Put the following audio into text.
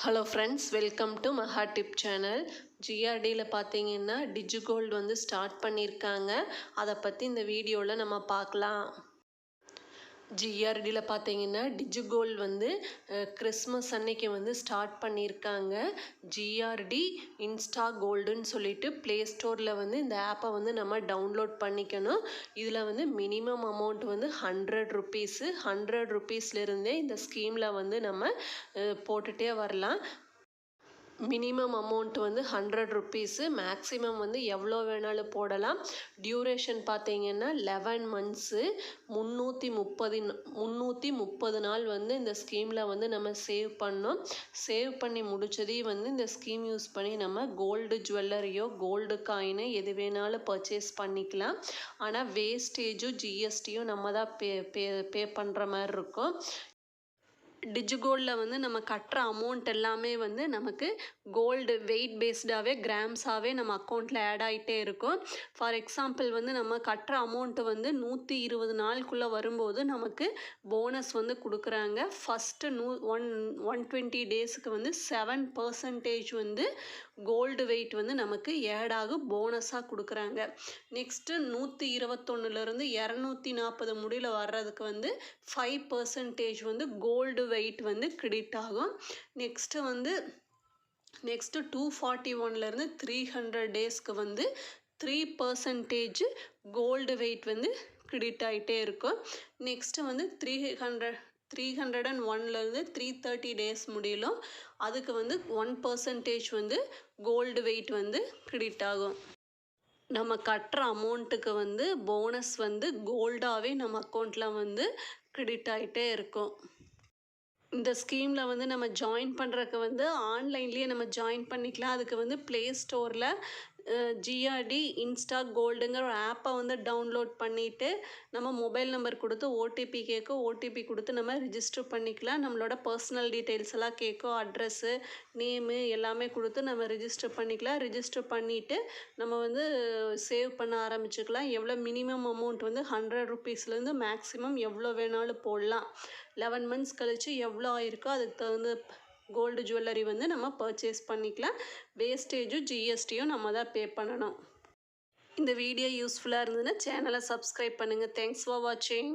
Hello friends, welcome to Maha tip channel. ஜிஆர்டியில் பார்த்தீங்கன்னா DigiGold வந்து ஸ்டார்ட் பண்ணியிருக்காங்க. அதை பற்றி இந்த வீடியோவில் நம்ம பார்க்கலாம். ஜிஆர்டியில் பார்த்தீங்கன்னா டிஜிகோல்டு வந்து கிறிஸ்மஸ் அன்னைக்கு வந்து ஸ்டார்ட் பண்ணியிருக்காங்க. ஜிஆர்டி இன்ஸ்டா கோல்டுன்னு சொல்லிட்டு ப்ளே ஸ்டோரில் வந்து இந்த ஆப்பை வந்து நம்ம டவுன்லோட் பண்ணிக்கணும். இதில் வந்து மினிமம் அமௌண்ட் வந்து 100 ருபீஸு. 100 ருபீஸ்லேருந்தே இந்த ஸ்கீமில் வந்து நம்ம போட்டுகிட்டே வரலாம். மினிமம் அமௌண்ட் வந்து 100 ருபீஸு, மேக்ஸிமம் வந்து எவ்வளோ வேணாலும் போடலாம். டியூரேஷன் பார்த்தீங்கன்னா 11 மந்த்ஸு. 330 நாள் வந்து இந்த ஸ்கீமில் வந்து நம்ம சேவ் பண்ணோம். சேவ் பண்ணி முடிச்சதையும் வந்து இந்த ஸ்கீம் யூஸ் பண்ணி நம்ம கோல்டு ஜுவல்லரியோ கோல்டு காயினு எது வேணாலும் பர்ச்சேஸ் பண்ணிக்கலாம். ஆனால் வேஸ்டேஜும் ஜிஎஸ்டியும் நம்ம தான் பே பண்ணுற மாதிரி இருக்கும். டிஜிகோல்டில் வந்து நம்ம கட்டுற அமௌண்ட் எல்லாமே வந்து நமக்கு கோல்டு வெயிட் பேஸ்டாகவே கிராம்ஸாகவே நம்ம அக்கௌண்ட்டில் ஆட் ஆகிட்டே இருக்கும். ஃபார் எக்ஸாம்பிள் வந்து நம்ம கட்டுற அமௌண்ட்டு வந்து 120 நாளுக்குள்ளே வரும்போது நமக்கு போனஸ் வந்து கொடுக்குறாங்க. ஃபஸ்ட்டு 120 டேஸுக்கு வந்து 7% வந்து கோல்டு வெயிட் வந்து நமக்கு ஆட் ஆகும், போனஸாக கொடுக்குறாங்க. நெக்ஸ்ட்டு 121லேருந்து 240 முடியல வர்றதுக்கு வந்து 5% வந்து கோல்டு வெயிட் வந்து கிரெடிட் ஆகும். நெக்ஸ்ட்டு 241லேருந்து 300 டேஸ்க்கு வந்து 3% கோல்டு வெயிட் வந்து கிரெடிட் ஆகிட்டே இருக்கும். நெக்ஸ்ட்டு வந்து 301லேருந்து 330 டேஸ் முடியலும் அதுக்கு வந்து 1% வந்து கோல்டு வெயிட் வந்து கிரெடிட் ஆகும். நம்ம கட்டுற அமௌண்ட்டுக்கு வந்து போனஸ் வந்து கோல்டாகவே நம்ம அக்கௌண்ட்டில் வந்து கிரெடிட் ஆகிட்டே இருக்கும். இந்த ஸ்கீமில் வந்து நம்ம ஜாயின் பண்ணுறதுக்கு வந்து ஆன்லைன்லேயே நம்ம ஜாயின் பண்ணிக்கலாம். அதுக்கு வந்து ப்ளே ஸ்டோரில் ஜிஆர்டி இன்ஸ்டா கோல்டுங்கிற ஒரு ஆப்பை வந்து டவுன்லோட் பண்ணிவிட்டு நம்ம மொபைல் நம்பர் கொடுத்து ஓடிபி கேட்கும், ஓடிபி கொடுத்து நம்ம ரிஜிஸ்டர் பண்ணிக்கலாம். நம்மளோட பர்சனல் டீட்டெயில்ஸ் எல்லாம் கேட்கும், அட்ரஸ்ஸு நேமு எல்லாமே கொடுத்து நம்ம ரிஜிஸ்டர் பண்ணிக்கலாம். ரிஜிஸ்டர் பண்ணிவிட்டு நம்ம வந்து சேவ் பண்ண ஆரம்பிச்சுக்கலாம். எவ்வளோ மினிமம் அமௌண்ட் வந்து 100 ருபீஸ்லேருந்து மேக்ஸிமம் எவ்வளோ வேணாலும் போடலாம். 11 மந்த்ஸ் கழித்து எவ்வளோ ஆயிருக்கோ அதுக்கு தகுந்த கோல்டு ஜுவல்லரி வந்து நம்ம பர்ச்சேஸ் பண்ணிக்கலாம். வேஸ்டேஜும் ஜிஎஸ்டியும் நம்ம தான் பே பண்ணணும். இந்த வீடியோ யூஸ்ஃபுல்லாக இருந்ததுன்னா சேனலை சப்ஸ்கிரைப் பண்ணுங்கள். தேங்க்ஸ் ஃபார் வாட்சிங்.